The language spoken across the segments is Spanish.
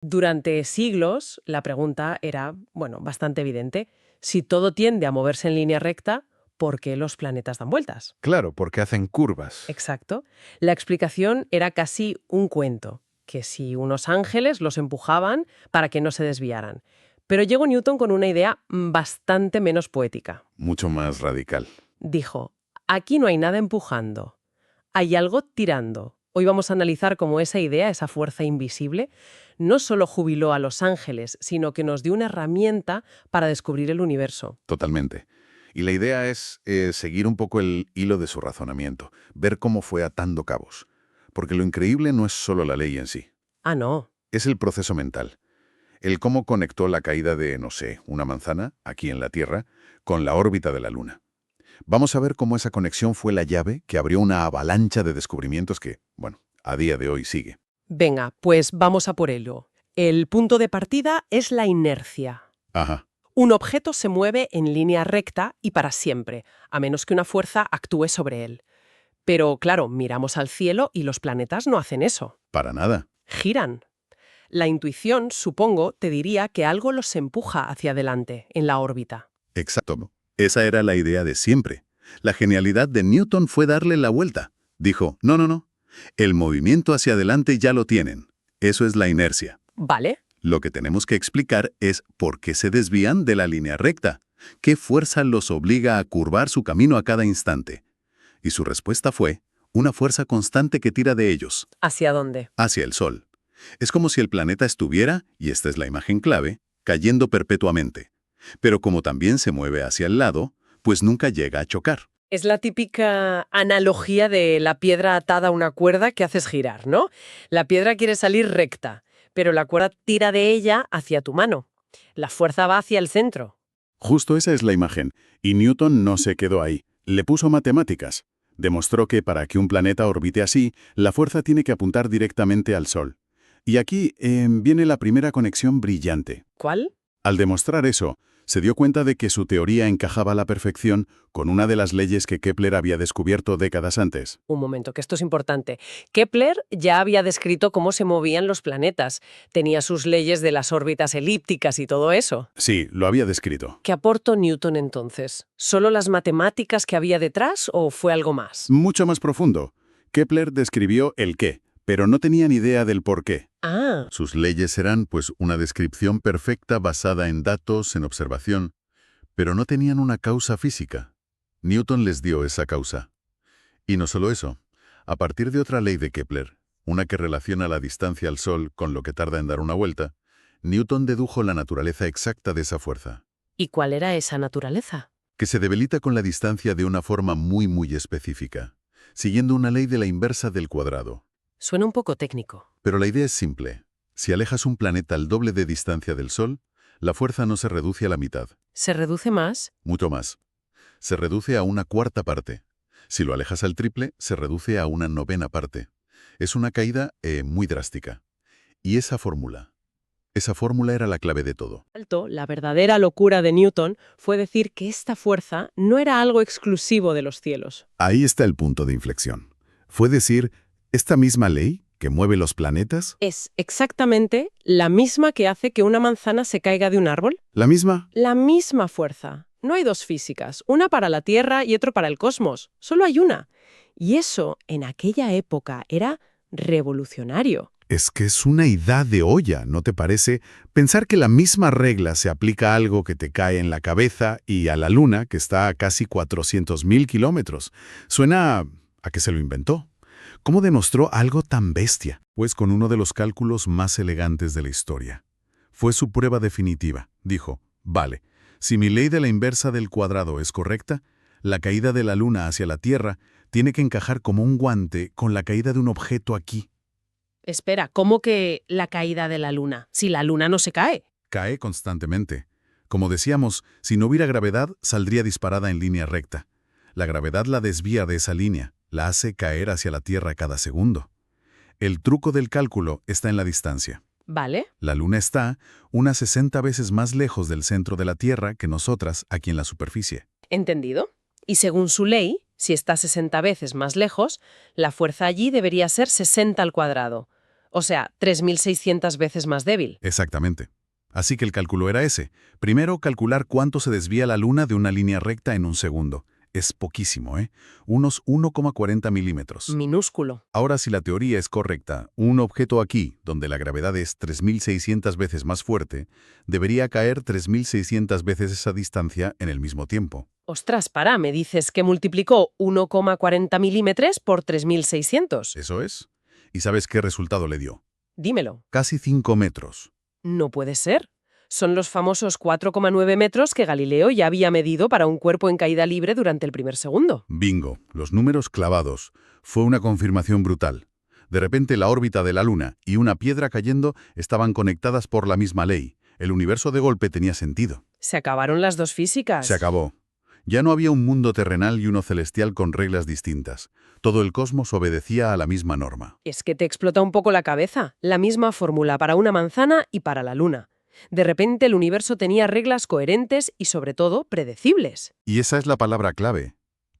Durante siglos, la pregunta era, bueno, bastante evidente. Si todo tiende a moverse en línea recta, ¿por qué los planetas dan vueltas? Claro, porque hacen curvas. Exacto. La explicación era casi un cuento, que si unos ángeles los empujaban para que no se desviaran. Pero llegó Newton con una idea bastante menos poética. Mucho más radical. Dijo, aquí no hay nada empujando, hay algo tirando. Hoy vamos a analizar cómo esa idea, esa fuerza invisible, no solo jubiló a los ángeles, sino que nos dio una herramienta para descubrir el universo. Totalmente. Y la idea es seguir un poco el hilo de su razonamiento, ver cómo fue atando cabos. Porque lo increíble no es solo la ley en sí, Ah, no. es el proceso mental. El cómo conectó la caída de, no sé, una manzana, aquí en la Tierra, con la órbita de la Luna. Vamos a ver cómo esa conexión fue la llave que abrió una avalancha de descubrimientos que, bueno, a día de hoy sigue. Venga, pues vamos a por ello. El punto de partida es la inercia. Ajá, Un objeto se mueve en línea recta y para siempre, a menos que una fuerza actúe sobre él. Pero claro, miramos al cielo y los planetas no hacen eso. para nada. Giran. La intuición, supongo, te diría que algo los empuja hacia adelante, en la órbita. Exacto. Esa era la idea de siempre. La genialidad de Newton fue darle la vuelta. Dijo, no, no, no. El movimiento hacia adelante ya lo tienen. Eso es la inercia. ¿Vale? Lo que tenemos que explicar es por qué se desvían de la línea recta. ¿Qué fuerza los obliga a curvar su camino a cada instante? Y su respuesta fue, una fuerza constante que tira de ellos, ¿Hacia dónde? hacia el Sol. Es como si el planeta estuviera, y esta es la imagen clave, cayendo perpetuamente. Pero como también se mueve hacia el lado, pues nunca llega a chocar. Es la típica analogía de la piedra atada a una cuerda que haces girar, ¿no? La piedra quiere salir recta, pero la cuerda tira de ella hacia tu mano. La fuerza va hacia el centro. Justo esa es la imagen, y Newton no se quedó ahí. Le puso matemáticas. Demostró que para que un planeta orbite así, la fuerza tiene que apuntar directamente al Sol. Y aquí viene la primera conexión brillante. ¿Cuál? Al demostrar eso, se dio cuenta de que su teoría encajaba a la perfección con una de las leyes que Kepler había descubierto décadas antes. Un momento, que esto es importante. Kepler ya había descrito cómo se movían los planetas. Tenía sus leyes de las órbitas elípticas y todo eso. Sí, lo había descrito. ¿Qué aportó Newton entonces? ¿Solo las matemáticas que había detrás o fue algo más? Mucho más profundo. Kepler describió el qué, pero no tenía ni idea del por qué. Ah, Sus leyes eran, pues, una descripción perfecta basada en datos, en observación, pero no tenían una causa física. Newton les dio esa causa. Y no solo eso. A partir de otra ley de Kepler, una que relaciona la distancia al Sol con lo que tarda en dar una vuelta, Newton dedujo la naturaleza exacta de esa fuerza, ¿y cuál era esa naturaleza? que se debilita con la distancia de una forma muy específica, siguiendo una ley de la inversa del cuadrado. Suena un poco técnico. Pero la idea es simple. Si alejas un planeta al doble de distancia del Sol, la fuerza no se reduce a la mitad, ¿Se reduce más? mucho más. Se reduce a una cuarta parte. Si lo alejas al triple, se reduce a una novena parte. Es una caída muy drástica. Y esa fórmula era la clave de todo. La verdadera locura de Newton fue decir que esta fuerza no era algo exclusivo de los cielos. Ahí está el punto de inflexión. Fue decir, esta misma ley que mueve los planetas, ¿Es exactamente la misma que hace que una manzana se caiga de un árbol? la misma. La misma fuerza. No hay dos físicas, una para la Tierra y otra para el cosmos. Solo hay una. Y eso, en aquella época, era revolucionario. Es que es una idea de olla, ¿no te parece? Pensar que la misma regla se aplica a algo que te cae en la cabeza y a la Luna, que está a casi 400.000 kilómetros. Suena a que se lo inventó. ¿Cómo demostró algo tan bestia? Pues con uno de los cálculos más elegantes de la historia. Fue su prueba definitiva. Dijo, vale, si mi ley de la inversa del cuadrado es correcta, la caída de la Luna hacia la Tierra tiene que encajar como un guante con la caída de un objeto aquí. Espera, ¿cómo que la caída de la Luna? Si la Luna no se cae. Cae constantemente. Como decíamos, si no hubiera gravedad, saldría disparada en línea recta. La gravedad la desvía de esa línea, la hace caer hacia la Tierra cada segundo. El truco del cálculo está en la distancia. ¿Vale? La Luna está unas 60 veces más lejos del centro de la Tierra que nosotras aquí en la superficie. ¿Entendido? Y según su ley, si está 60 veces más lejos, la fuerza allí debería ser 60 al cuadrado. O sea, 3.600 veces más débil. Exactamente. Así que el cálculo era ese. Primero, calcular cuánto se desvía la Luna de una línea recta en un segundo. Es poquísimo, ¿eh? Unos 1,40 milímetros. Minúsculo. Ahora, si la teoría es correcta, un objeto aquí, donde la gravedad es 3.600 veces más fuerte, debería caer 3.600 veces esa distancia en el mismo tiempo. Ostras, me dices que multiplicó 1,40 milímetros por 3.600. ¿Eso es? ¿Y sabes qué resultado le dio? Dímelo. Casi 5 metros. No puede ser. Son los famosos 4,9 metros que Galileo ya había medido para un cuerpo en caída libre durante el primer segundo. Bingo, los números clavados. Fue una confirmación brutal. De repente la órbita de la Luna y una piedra cayendo estaban conectadas por la misma ley. El universo de golpe tenía sentido. Se acabaron las dos físicas. Se acabó. Ya no había un mundo terrenal y uno celestial con reglas distintas. Todo el cosmos obedecía a la misma norma. Es que te explota un poco la cabeza. La misma fórmula para una manzana y para la Luna. De repente el universo tenía reglas coherentes y, sobre todo, predecibles. Y esa es la palabra clave.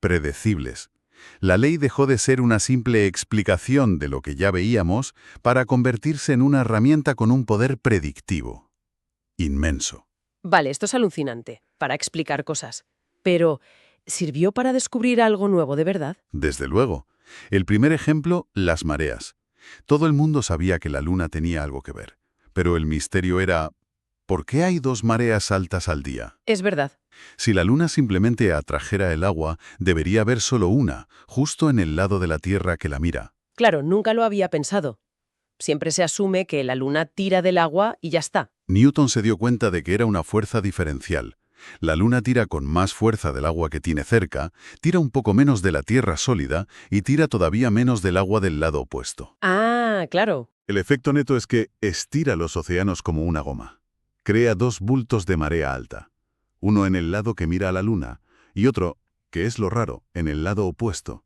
Predecibles. La ley dejó de ser una simple explicación de lo que ya veíamos para convertirse en una herramienta con un poder predictivo. Inmenso. Vale, esto es alucinante, para explicar cosas. Pero, ¿sirvió para descubrir algo nuevo de verdad? Desde luego. El primer ejemplo, las mareas. Todo el mundo sabía que la Luna tenía algo que ver. Pero el misterio era, ¿por qué hay 2 mareas altas al día? Es verdad. Si la Luna simplemente atrajera el agua, debería haber solo una, justo en el lado de la Tierra que la mira. Claro, nunca lo había pensado. Siempre se asume que la Luna tira del agua y ya está. Newton se dio cuenta de que era una fuerza diferencial. La Luna tira con más fuerza del agua que tiene cerca, tira un poco menos de la Tierra sólida y tira todavía menos del agua del lado opuesto. Ah, claro. El efecto neto es que estira los océanos como una goma. Crea 2 bultos de marea alta. Uno en el lado que mira a la Luna y otro, que es lo raro, en el lado opuesto.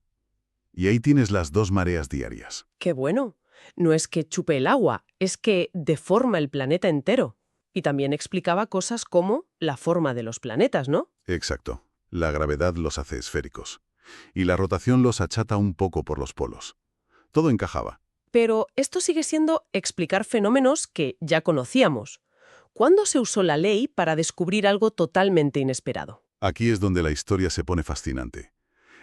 Y ahí tienes las 2 mareas diarias. Qué bueno. No es que chupe el agua, es que deforma el planeta entero. Y también explicaba cosas como la forma de los planetas, ¿no? Exacto. La gravedad los hace esféricos. Y la rotación los achata un poco por los polos. Todo encajaba. Pero esto sigue siendo explicar fenómenos que ya conocíamos. ¿Cuándo se usó la ley para descubrir algo totalmente inesperado? Aquí es donde la historia se pone fascinante.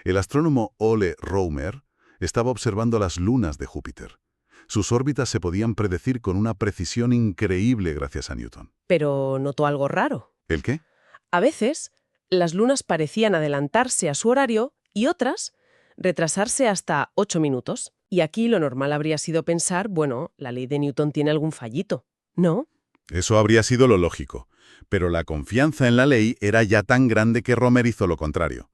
El astrónomo Ole Rømer estaba observando las lunas de Júpiter. Sus órbitas se podían predecir con una precisión increíble gracias a Newton. Pero notó algo raro. ¿El qué? A veces, las lunas parecían adelantarse a su horario y otras retrasarse hasta 8 minutos. Y aquí lo normal habría sido pensar, bueno, la ley de Newton tiene algún fallito, ¿no? Eso habría sido lo lógico. Pero la confianza en la ley era ya tan grande que Rømer hizo lo contrario.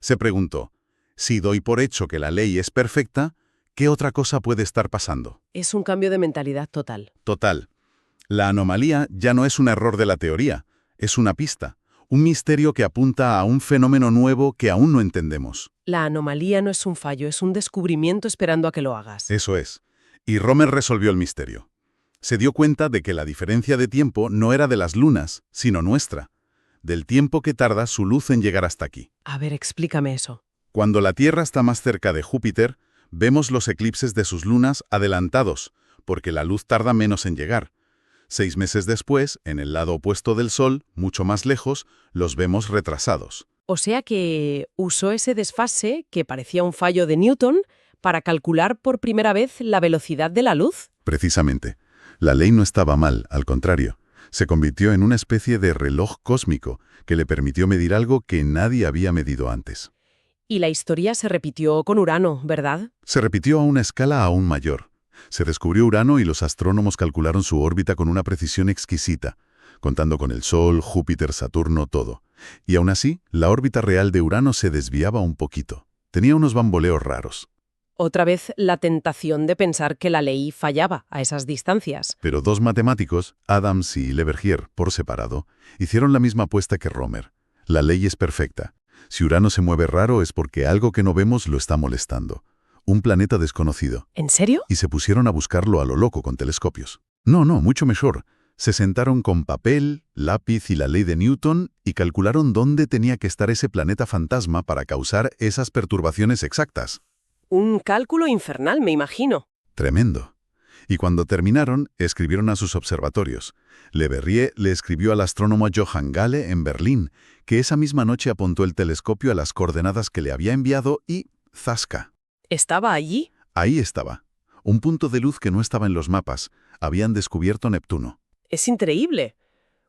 Se preguntó, si doy por hecho que la ley es perfecta, ¿qué otra cosa puede estar pasando? Es un cambio de mentalidad total. Total. La anomalía ya no es un error de la teoría, es una pista, un misterio que apunta a un fenómeno nuevo que aún no entendemos. La anomalía no es un fallo, es un descubrimiento esperando a que lo hagas. Eso es. Y Rømer resolvió el misterio. Se dio cuenta de que la diferencia de tiempo no era de las lunas, sino nuestra, del tiempo que tarda su luz en llegar hasta aquí. A ver, explícame eso. Cuando la Tierra está más cerca de Júpiter, vemos los eclipses de sus lunas adelantados, porque la luz tarda menos en llegar. 6 meses después, en el lado opuesto del Sol, mucho más lejos, los vemos retrasados. O sea que usó ese desfase, que parecía un fallo de Newton, para calcular por primera vez la velocidad de la luz. Precisamente. La ley no estaba mal, al contrario. Se convirtió en una especie de reloj cósmico que le permitió medir algo que nadie había medido antes. Y la historia se repitió con Urano, ¿verdad? Se repitió a una escala aún mayor. Se descubrió Urano y los astrónomos calcularon su órbita con una precisión exquisita, contando con el Sol, Júpiter, Saturno, todo. Y aún así, la órbita real de Urano se desviaba un poquito. Tenía unos bamboleos raros. Otra vez la tentación de pensar que la ley fallaba a esas distancias. Pero 2 matemáticos, Adams y Leverrier, por separado, hicieron la misma apuesta que Rømer. La ley es perfecta. Si Urano se mueve raro es porque algo que no vemos lo está molestando. Un planeta desconocido. ¿En serio? Y se pusieron a buscarlo a lo loco con telescopios. No, mucho mejor. Se sentaron con papel, lápiz y la ley de Newton y calcularon dónde tenía que estar ese planeta fantasma para causar esas perturbaciones exactas. Un cálculo infernal, me imagino. Tremendo. Y cuando terminaron, escribieron a sus observatorios. Le Verrier le escribió al astrónomo Johann Galle en Berlín, que esa misma noche apuntó el telescopio a las coordenadas que le había enviado y ¡zasca! ¿Estaba allí? Ahí estaba. Un punto de luz que no estaba en los mapas. Habían descubierto Neptuno. Es increíble.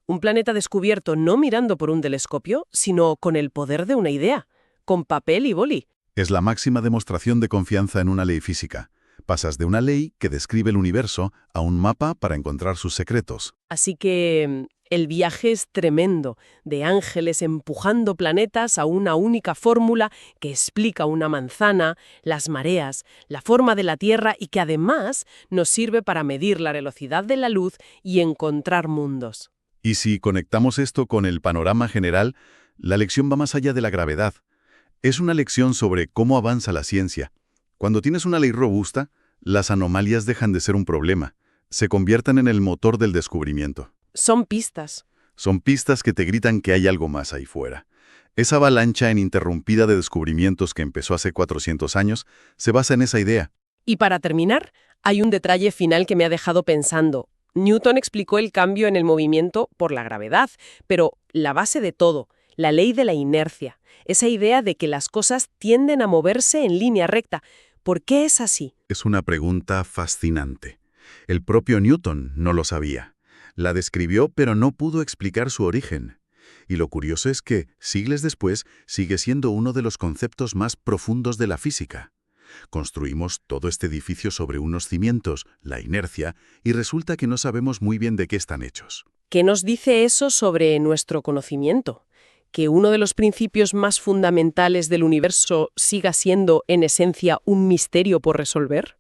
Un planeta descubierto no mirando por un telescopio, sino con el poder de una idea, con papel y boli. Es la máxima demostración de confianza en una ley física. Pasas de una ley que describe el universo a un mapa para encontrar sus secretos. Así que el viaje es tremendo, de ángeles empujando planetas a una única fórmula que explica una manzana, las mareas, la forma de la Tierra y que además nos sirve para medir la velocidad de la luz y encontrar mundos. Y si conectamos esto con el panorama general, la lección va más allá de la gravedad. Es una lección sobre cómo avanza la ciencia. Cuando tienes una ley robusta, las anomalias dejan de ser un problema. Se convierten en el motor del descubrimiento. Son pistas. Son pistas que te gritan que hay algo más ahí fuera. Esa avalancha ininterrumpida de descubrimientos que empezó hace 400 años se basa en esa idea. Y para terminar, hay un detalle final que me ha dejado pensando. Newton explicó el cambio en el movimiento por la gravedad, pero la base de todo, la ley de la inercia, esa idea de que las cosas tienden a moverse en línea recta. ¿Por qué es así? Es una pregunta fascinante. El propio Newton no lo sabía. La describió, pero no pudo explicar su origen. Y lo curioso es que, siglos después, sigue siendo uno de los conceptos más profundos de la física. Construimos todo este edificio sobre unos cimientos, la inercia, y resulta que no sabemos muy bien de qué están hechos. ¿Qué nos dice eso sobre nuestro conocimiento? ¿Que uno de los principios más fundamentales del universo siga siendo, en esencia, un misterio por resolver?